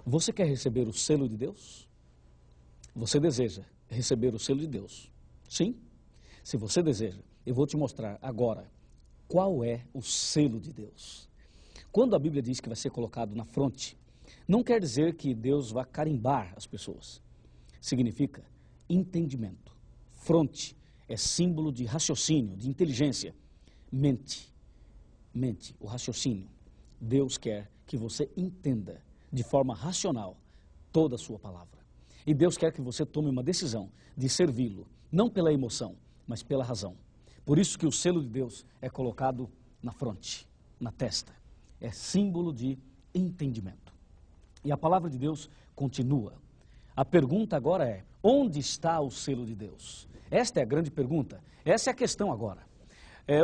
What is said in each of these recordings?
Você quer receber o selo de Deus? Você deseja receber o selo de Deus? Sim? Se você deseja, eu vou te mostrar agora qual é o selo de Deus. Quando a Bíblia diz que vai ser colocado na fronte, não quer dizer que Deus vai carimbar as pessoas. Significa entendimento. Fronte é símbolo de raciocínio, de inteligência. Mente, o raciocínio. Deus quer que você entenda de forma racional toda a sua palavra. E Deus quer que você tome uma decisão de servi-lo, não pela emoção, mas pela razão. Por isso que o selo de Deus é colocado na fronte, na testa. É símbolo de entendimento. E a palavra de Deus continua. A pergunta agora é: onde está o selo de Deus? Esta é a grande pergunta. Essa é a questão agora.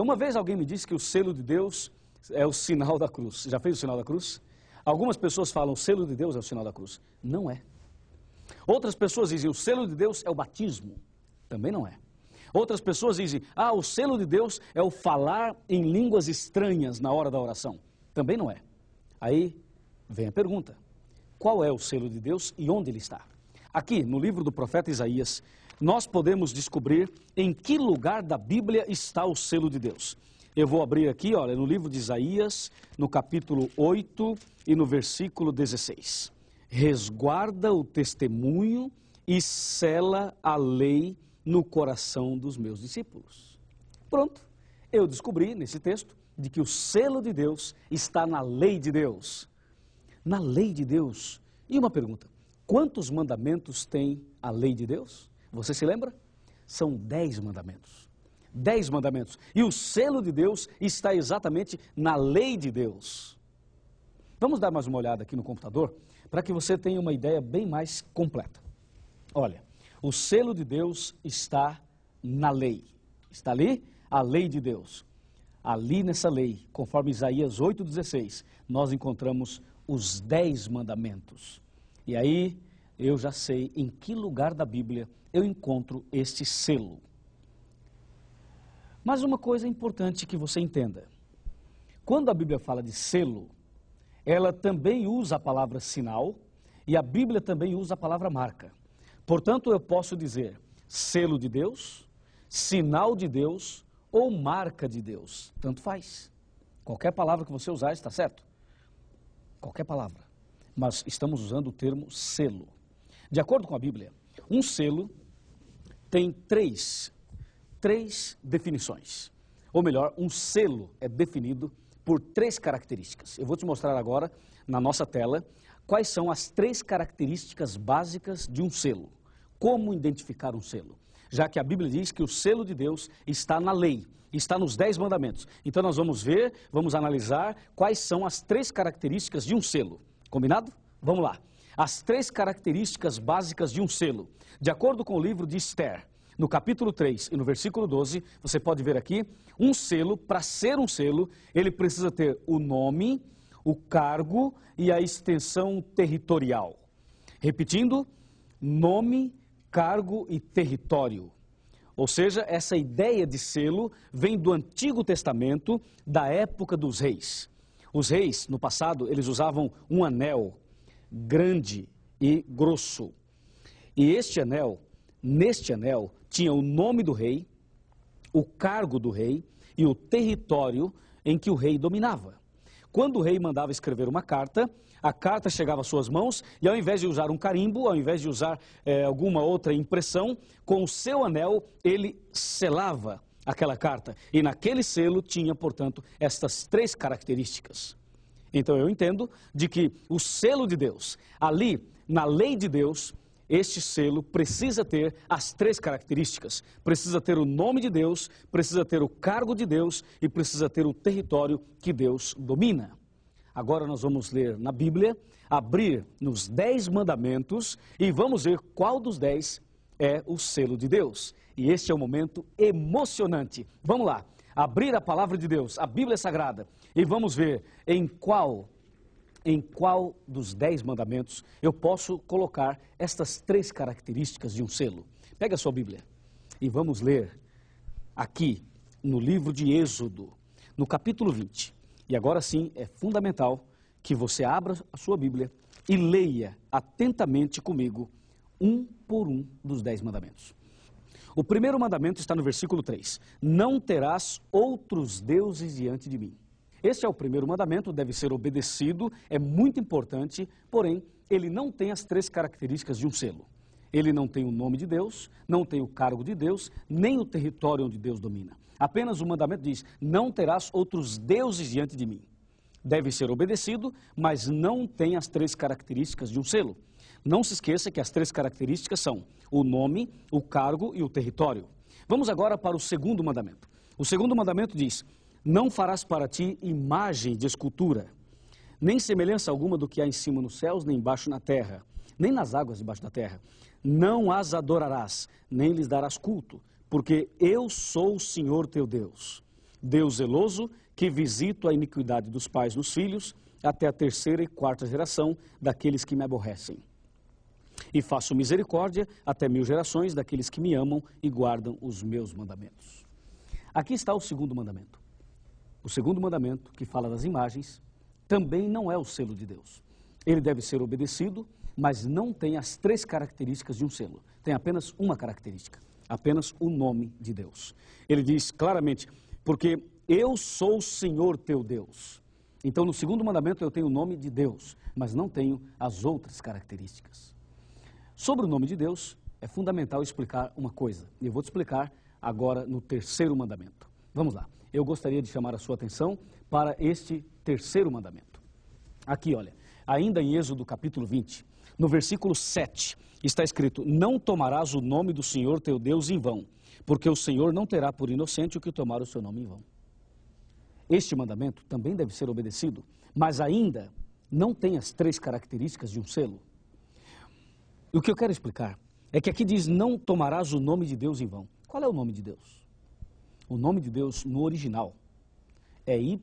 Uma vez alguém me disse que o selo de Deus é o sinal da cruz. Já fez o sinal da cruz? Algumas pessoas falam: o selo de Deus é o sinal da cruz. Não é. Outras pessoas dizem: o selo de Deus é o batismo. Também não é. Outras pessoas dizem: o selo de Deus é o falar em línguas estranhas na hora da oração. Também não é. Aí vem a pergunta: qual é o selo de Deus e onde ele está? Aqui, no livro do profeta Isaías, nós podemos descobrir em que lugar da Bíblia está o selo de Deus. Eu vou abrir aqui, olha, no livro de Isaías, no capítulo 8 e no versículo 16. Resguarda o testemunho e sela a lei no coração dos meus discípulos. Pronto, eu descobri nesse texto de que o selo de Deus está na lei de Deus. Na lei de Deus. E uma pergunta: quantos mandamentos tem a lei de Deus? Você se lembra? São 10 mandamentos. 10 mandamentos. E o selo de Deus está exatamente na lei de Deus. Vamos dar mais uma olhada aqui no computador para que você tenha uma ideia bem mais completa. Olha, o selo de Deus está na lei. Está ali a lei de Deus. Ali nessa lei, conforme Isaías 8,16, nós encontramos os 10 mandamentos. E aí eu já sei em que lugar da Bíblia eu encontro este selo. Mas uma coisa importante que você entenda: quando a Bíblia fala de selo, ela também usa a palavra sinal e a Bíblia também usa a palavra marca. Portanto, eu posso dizer selo de Deus, sinal de Deus ou marca de Deus. Tanto faz. Qualquer palavra que você usar está certo. Qualquer palavra. Mas estamos usando o termo selo. De acordo com a Bíblia, um selo tem três definições. Ou melhor, um selo é definido por 3 características. Eu vou te mostrar agora, na nossa tela, quais são as 3 características básicas de um selo. Como identificar um selo? Já que a Bíblia diz que o selo de Deus está na lei, está nos 10 mandamentos. Então nós vamos ver, vamos analisar quais são as 3 características de um selo. Combinado? Vamos lá. As 3 características básicas de um selo. De acordo com o livro de Esther, no capítulo 3 e no versículo 12, você pode ver aqui, um selo, para ser um selo, ele precisa ter o nome, o cargo e a extensão territorial. Repetindo, nome, cargo e território. Ou seja, essa ideia de selo vem do Antigo Testamento, da época dos reis. Os reis, no passado, eles usavam um anel grande e grosso. E neste anel, tinha o nome do rei, o cargo do rei e o território em que o rei dominava. Quando o rei mandava escrever uma carta, a carta chegava às suas mãos e ao invés de usar um carimbo, ao invés de usar alguma outra impressão, com o seu anel ele selava aquela carta. E naquele selo tinha, portanto, estas 3 características. Então eu entendo de que o selo de Deus, ali na lei de Deus, este selo precisa ter as 3 características. Precisa ter o nome de Deus, precisa ter o cargo de Deus e precisa ter o território que Deus domina. Agora nós vamos ler na Bíblia, abrir nos 10 mandamentos e vamos ver qual dos 10 é o selo de Deus. E este é um momento emocionante. Vamos lá, abrir a palavra de Deus, a Bíblia Sagrada, e vamos ver em qual dos 10 mandamentos eu posso colocar estas 3 características de um selo. Pega a sua Bíblia e vamos ler aqui no livro de Êxodo, no capítulo 20. E agora sim é fundamental que você abra a sua Bíblia e leia atentamente comigo, um por um dos 10 mandamentos. O primeiro mandamento está no versículo 3. Não terás outros deuses diante de mim. Este é o primeiro mandamento, deve ser obedecido, é muito importante, porém, ele não tem as 3 características de um selo. Ele não tem o nome de Deus, não tem o cargo de Deus, nem o território onde Deus domina. Apenas o mandamento diz, não terás outros deuses diante de mim. Deve ser obedecido, mas não tem as 3 características de um selo. Não se esqueça que as 3 características são o nome, o cargo e o território. Vamos agora para o segundo mandamento. O segundo mandamento diz, não farás para ti imagem de escultura, nem semelhança alguma do que há em cima nos céus, nem embaixo na terra, nem nas águas debaixo da terra. Não as adorarás, nem lhes darás culto, porque eu sou o Senhor teu Deus, Deus zeloso, que visito a iniquidade dos pais nos filhos, até a 3ª e 4ª geração daqueles que me aborrecem. E faço misericórdia até 1000 gerações daqueles que me amam e guardam os meus mandamentos. Aqui está o segundo mandamento. O segundo mandamento, que fala das imagens, também não é o selo de Deus. Ele deve ser obedecido, mas não tem as 3 características de um selo. Tem apenas uma característica, apenas o nome de Deus. Ele diz claramente, porque eu sou o Senhor teu Deus. Então, no segundo mandamento, eu tenho o nome de Deus, mas não tenho as outras características. Sobre o nome de Deus, é fundamental explicar uma coisa. E eu vou te explicar agora no terceiro mandamento. Vamos lá. Eu gostaria de chamar a sua atenção para este terceiro mandamento. Aqui, olha, ainda em Êxodo capítulo 20, no versículo 7, está escrito, não tomarás o nome do Senhor teu Deus em vão, porque o Senhor não terá por inocente o que tomar o seu nome em vão. Este mandamento também deve ser obedecido, mas ainda não tem as 3 características de um selo. E o que eu quero explicar é que aqui diz, não tomarás o nome de Deus em vão. Qual é o nome de Deus? O nome de Deus no original é YHWH.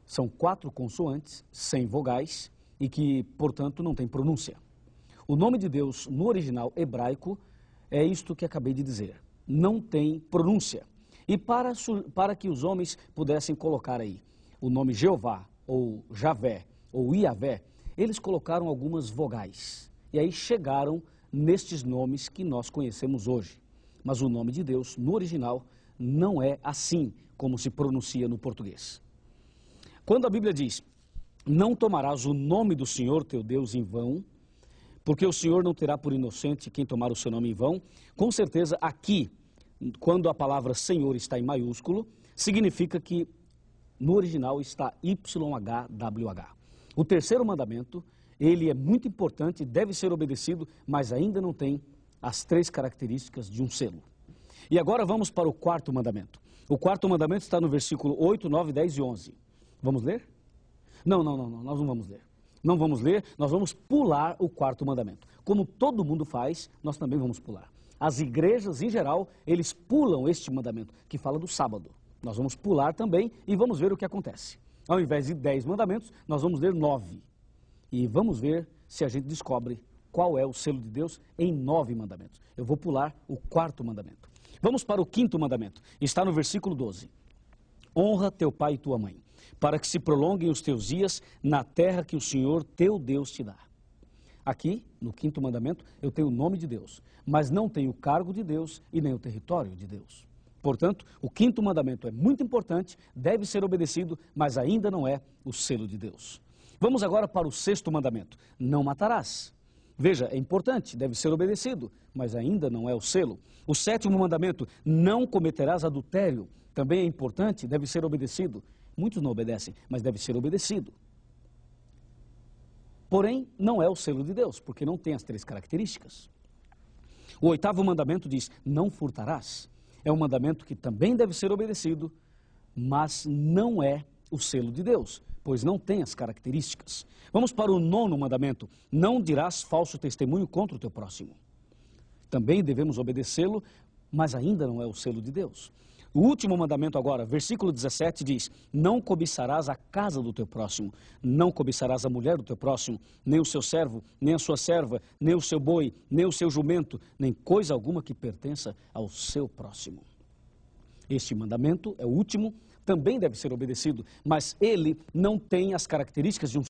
São 4 consoantes, sem vogais e que, portanto, não tem pronúncia. O nome de Deus no original hebraico é isto que acabei de dizer. Não tem pronúncia. E para que os homens pudessem colocar aí o nome Jeová, ou Javé, ou Iavé, eles colocaram algumas vogais. E aí chegaram nestes nomes que nós conhecemos hoje. Mas o nome de Deus, no original, não é assim como se pronuncia no português. Quando a Bíblia diz, não tomarás o nome do Senhor teu Deus em vão, porque o Senhor não terá por inocente quem tomar o seu nome em vão, com certeza aqui, quando a palavra Senhor está em maiúsculo, significa que no original está YHWH. O terceiro mandamento, ele é muito importante, deve ser obedecido, mas ainda não tem as 3 características de um selo. E agora vamos para o quarto mandamento. O quarto mandamento está no versículo 8, 9, 10 e 11. Vamos ler? Não, nós não vamos ler. Não vamos ler, nós vamos pular o quarto mandamento. Como todo mundo faz, nós também vamos pular. As igrejas, em geral, eles pulam este mandamento, que fala do sábado. Nós vamos pular também e vamos ver o que acontece. Ao invés de 10 mandamentos, nós vamos ler 9. E vamos ver se a gente descobre qual é o selo de Deus em 9 mandamentos. Eu vou pular o quarto mandamento. Vamos para o quinto mandamento. Está no versículo 12. Honra teu pai e tua mãe, para que se prolonguem os teus dias na terra que o Senhor teu Deus te dá. Aqui, no quinto mandamento, eu tenho o nome de Deus, mas não tenho o cargo de Deus e nem o território de Deus. Portanto, o quinto mandamento é muito importante, deve ser obedecido, mas ainda não é o selo de Deus. Vamos agora para o sexto mandamento. Não matarás. Veja, é importante, deve ser obedecido, mas ainda não é o selo. O sétimo mandamento, não cometerás adultério. Também é importante, deve ser obedecido. Muitos não obedecem, mas deve ser obedecido. Porém, não é o selo de Deus, porque não tem as 3 características. O oitavo mandamento diz, não furtarás. É um mandamento que também deve ser obedecido, mas não é o selo de Deus, pois não tem as características. Vamos para o nono mandamento, não dirás falso testemunho contra o teu próximo. Também devemos obedecê-lo, mas ainda não é o selo de Deus. O último mandamento agora, versículo 17 diz, não cobiçarás a casa do teu próximo, não cobiçarás a mulher do teu próximo, nem o seu servo, nem a sua serva, nem o seu boi, nem o seu jumento, nem coisa alguma que pertença ao seu próximo. Este mandamento é o último, também deve ser obedecido, mas ele não tem as características de um